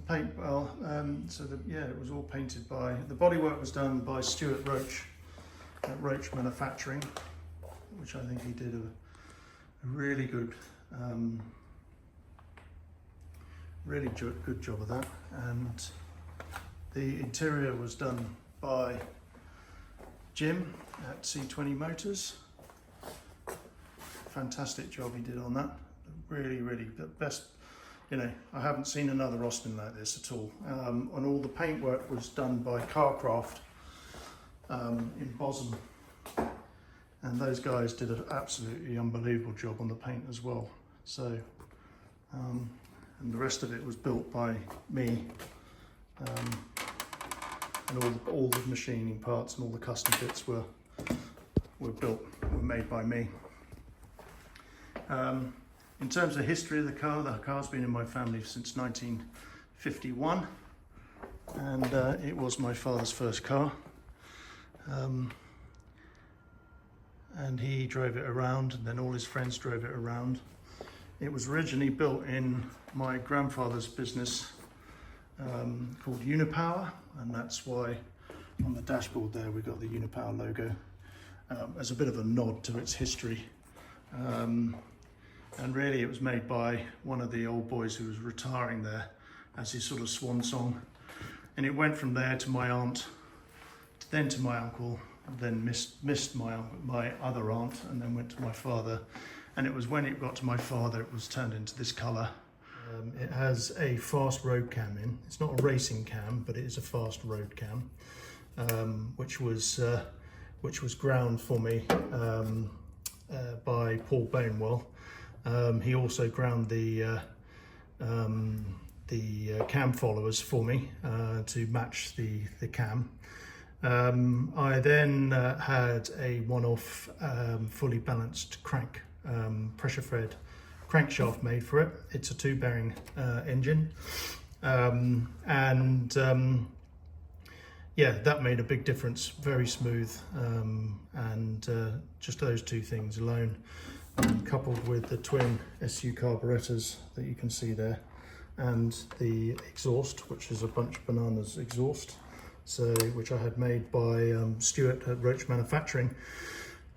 paint, well, yeah, it was all painted by, the bodywork was done by Stuart Roach at Roach Manufacturing, which I think he did a really good, good job of that. And the interior was done by Jim at C20 Motors. Fantastic job he did on that. Really, the best. You know, I haven't seen another Austin like this at all. And all the paintwork was done by Carcraft in Bosham. And those guys did an absolutely unbelievable job on the paint as well. So, and the rest of it was built by me. And all the machining parts and all the custom bits were made by me. In terms of history of the car's been in my family since 1951, and it was my father's first car. And he drove it around, and then all his friends drove it around. It was originally built in my grandfather's business called Unipower, and that's why on the dashboard there we got the Unipower logo as a bit of a nod to its history. And really it was made by one of the old boys who was retiring there as his sort of swan song. And it went from there to my aunt, then to my uncle, then missed my other aunt, and then went to my father. And it was when it got to my father, it was turned into this colour. It has a fast road cam in. It's not a racing cam, but it is a fast road cam, which was ground for me by Paul Bonewell. He also ground the cam followers for me to match the cam. I then had a one-off fully balanced crank pressure fed crankshaft made for it. It's a 2-bearing engine, yeah, that made a big difference. Very smooth, and just those two things alone, coupled with the twin SU carburetors that you can see there, and the exhaust, which is a Bunch of Bananas exhaust, so which I had made by Stuart at Roach Manufacturing,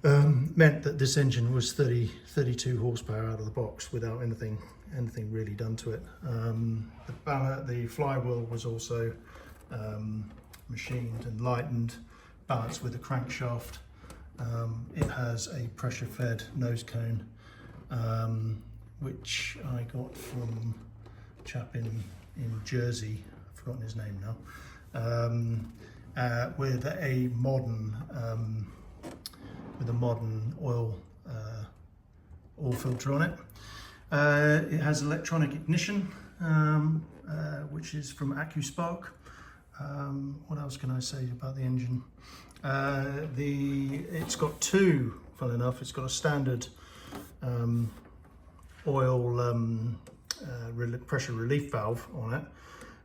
meant that this engine was 32 horsepower out of the box without anything really done to it. The flywheel was also machined and lightened, balanced with a crankshaft. It has a pressure fed nose cone, which I got from a chap in Jersey, I've forgotten his name now, with a modern oil filter on it. It has electronic ignition, which is from AccuSpark. What else can I say about the engine? It's got two, funnily enough, it's got a standard oil pressure relief valve on it,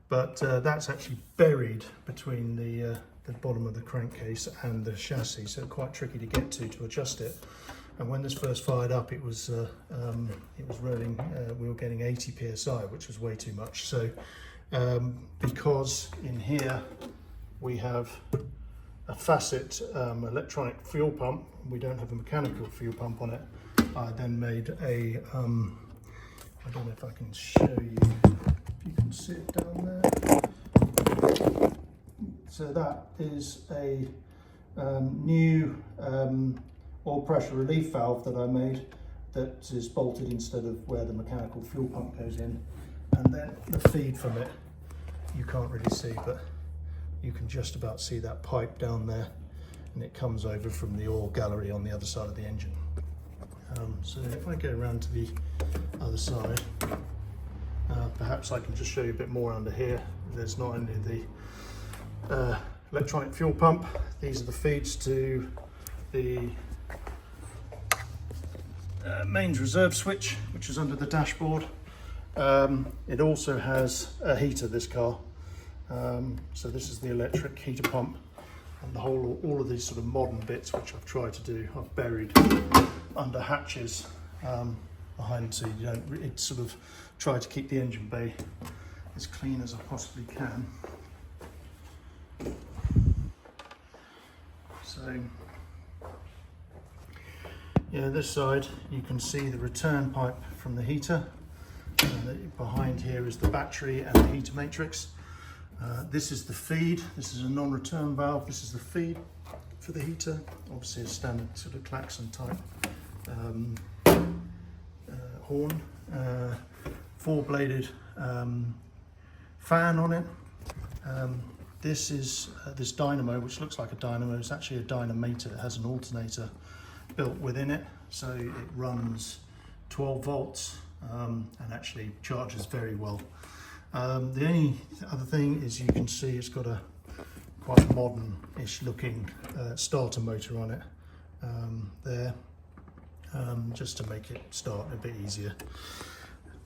but that's actually buried between the bottom of the crankcase and the chassis, so quite tricky to get to adjust it. And when this first fired up, it was rolling. We were getting 80 psi, which was way too much. So because in here we have a Facet electronic fuel pump, we don't have a mechanical fuel pump on it. I then made a I don't know if I can show you, if you can see it down there. So that is a new oil pressure relief valve that I made, that is bolted instead of where the mechanical fuel pump goes in. And then the feed from it, you can't really see, but you can just about see that pipe down there, and it comes over from the oil gallery on the other side of the engine. So if I go around to the other side, perhaps I can just show you a bit more under here. There's not only the electronic fuel pump, these are the feeds to the mains reserve switch, which is under the dashboard. It also has a heater, this car. So this is the electric heater pump, and all of these sort of modern bits, which I've tried to do, I've buried under hatches behind, so you don't. It sort of tried to keep the engine bay as clean as I possibly can. So yeah, this side you can see the return pipe from the heater. Behind here is the battery and the heater matrix. This is the feed. This is a non-return valve. This is the feed for the heater. Obviously a standard sort of klaxon type horn. Four-bladed fan on it. This is this dynamo, which looks like a dynamo. It's actually a dynamometer. It has an alternator built within it, so it runs 12 volts and actually charges very well. The only other thing is you can see it's got a quite modern-ish looking starter motor on it there, just to make it start a bit easier.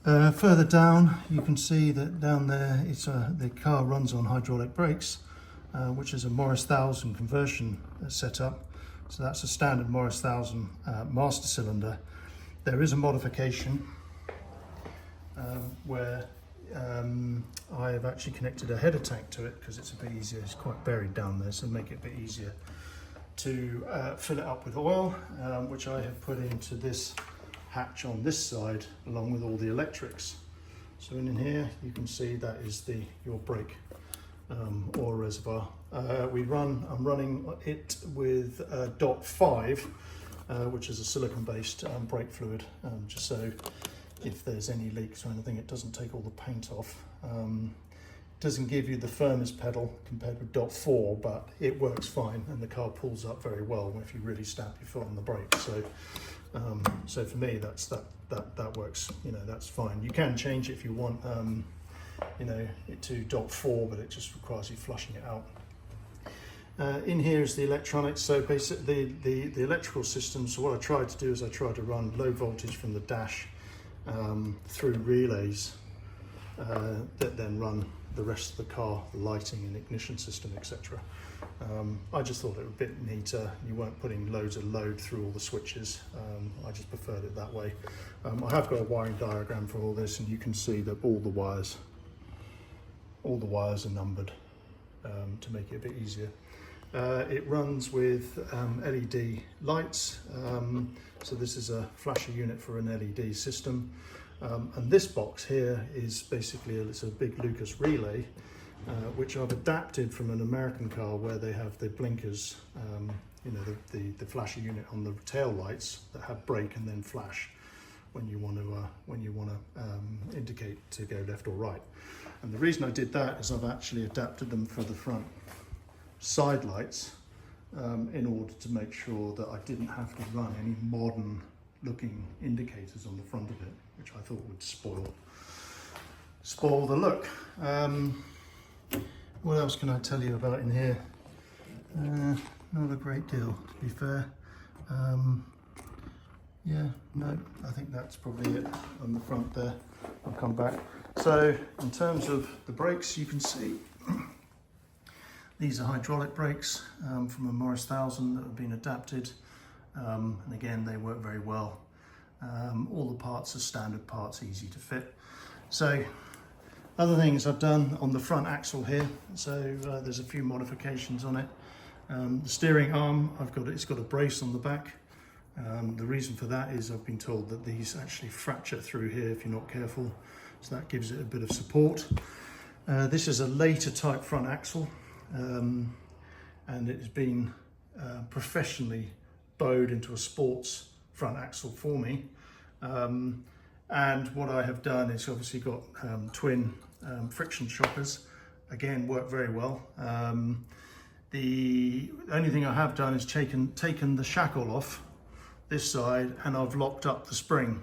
Further down, you can see that down there, the car runs on hydraulic brakes, which is a Morris 1000 conversion setup. So that's a standard Morris 1000 master cylinder. There is a modification where I have actually connected a header tank to it because it's a bit easier. It's quite buried down there, so make it a bit easier to fill it up with oil, which I have put into this hatch on this side along with all the electrics. So in here you can see that is your brake oil reservoir. I'm running it with DOT 5, which is a silicon-based brake fluid, just so if there's any leaks or anything, it doesn't take all the paint off. It doesn't give you the firmest pedal compared with DOT 4, but it works fine, and the car pulls up very well if you really stamp your foot on the brake. So for me, that works. You know, that's fine. You can change it if you want, you know, it to DOT 4, but it just requires you flushing it out. In here is the electronics. So basically the electrical system. So what I tried to do is I tried to run low voltage from the dash through relays that then run the rest of the car, the lighting and ignition system, etc. I just thought it was a bit neater. You weren't putting loads of load through all the switches. I just preferred it that way. I have got a wiring diagram for all this, and you can see that all the wires are numbered to make it a bit easier. It runs with LED lights. So this is a flasher unit for an LED system. And this box here is basically it's a big Lucas relay, which I've adapted from an American car where they have the blinkers, you know, the flasher unit on the tail lights that have brake and then flash when you want to indicate to go left or right. And the reason I did that is I've actually adapted them for the front side lights in order to make sure that I didn't have to run any modern looking indicators on the front of it, which I thought would spoil the look. What else can I tell you about in here? Not a great deal, to be fair. Yeah, no, I think that's probably it on the front there. I'll come back. So in terms of the brakes, you can see these are hydraulic brakes from a Morris 1000 that have been adapted. And again, they work very well. All the parts are standard parts, easy to fit. So other things I've done on the front axle here, so there's a few modifications on it. The steering arm, it's got a brace on the back. The reason for that is I've been told that these actually fracture through here if you're not careful, so that gives it a bit of support. This is a later type front axle, and it has been professionally bowed into a sports front axle for me. And what I have done is obviously got twin friction shockers, again work very well. The only thing I have done is taken the shackle off this side, and I've locked up the spring,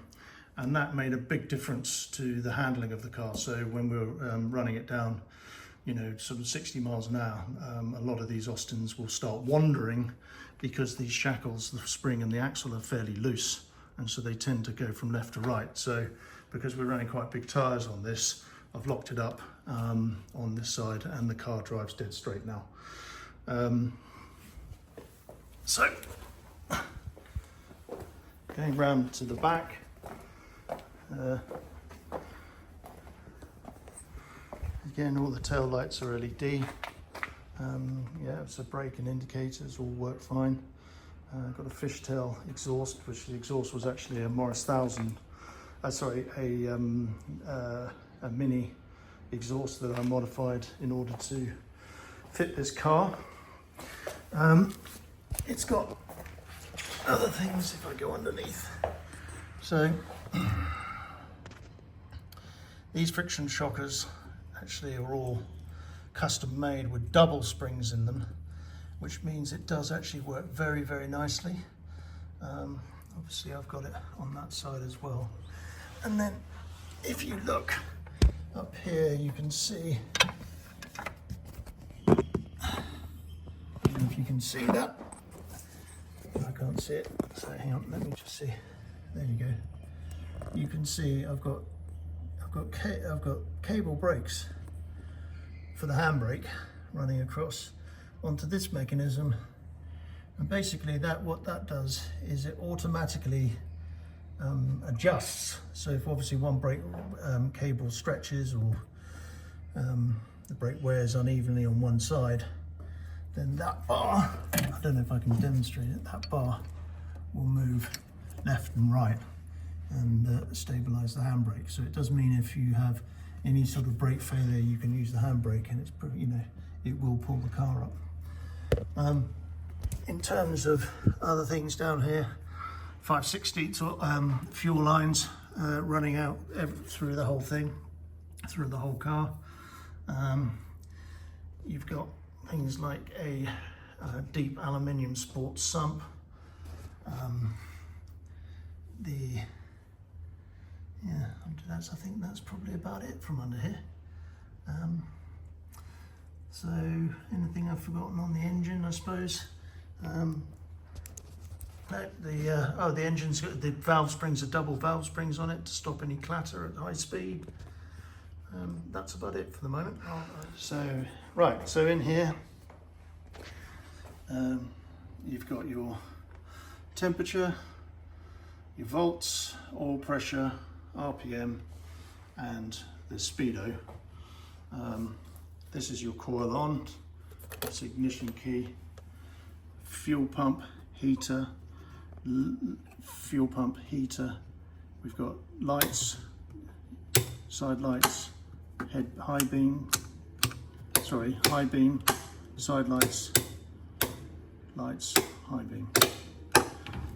and that made a big difference to the handling of the car. So when we were running it down, you know, sort of 60 miles an hour, a lot of these Austins will start wandering because these shackles, the spring and the axle, are fairly loose, and so they tend to go from left to right. So because we're running quite big tyres on this, I've locked it up on this side, and the car drives dead straight now. So going round to the back, Again, all the tail lights are LED. Yeah, so brake and indicators all work fine. Got a fishtail exhaust, which the exhaust was actually a Morris 1000. A mini exhaust that I modified in order to fit this car. It's got other things if I go underneath. So these friction shockers actually are all custom made with double springs in them, which means it does actually work very, very nicely. Obviously I've got it on that side as well. And then if you look up here, you can see, I don't know if you can see that. I can't see it, so hang on, let me just see. There you go. You can see I've got cable brakes for the handbrake running across onto this mechanism, and basically what that does is it automatically adjusts. So if obviously one brake cable stretches or the brake wears unevenly on one side, then that bar, I don't know if I can demonstrate it, that bar will move left and right and stabilize the handbrake. So it does mean if you have any sort of brake failure, you can use the handbrake, and it's pretty, it will pull the car up. In terms of other things down here, 5/16 fuel lines running out through the whole thing, through the whole car. You've got things like a deep aluminium sports sump. I think that's probably about it from under here. So anything I've forgotten on the engine, I suppose? No, the engine's got the valve springs are double valve springs on it to stop any clatter at high speed. That's about it for the moment. So in here, you've got your temperature, your volts, oil pressure, RPM, and the speedo. This is your coil on, that's ignition key, fuel pump, heater, fuel pump, heater. We've got lights, side lights, high beam, side lights, high beam.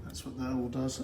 That's what that all does.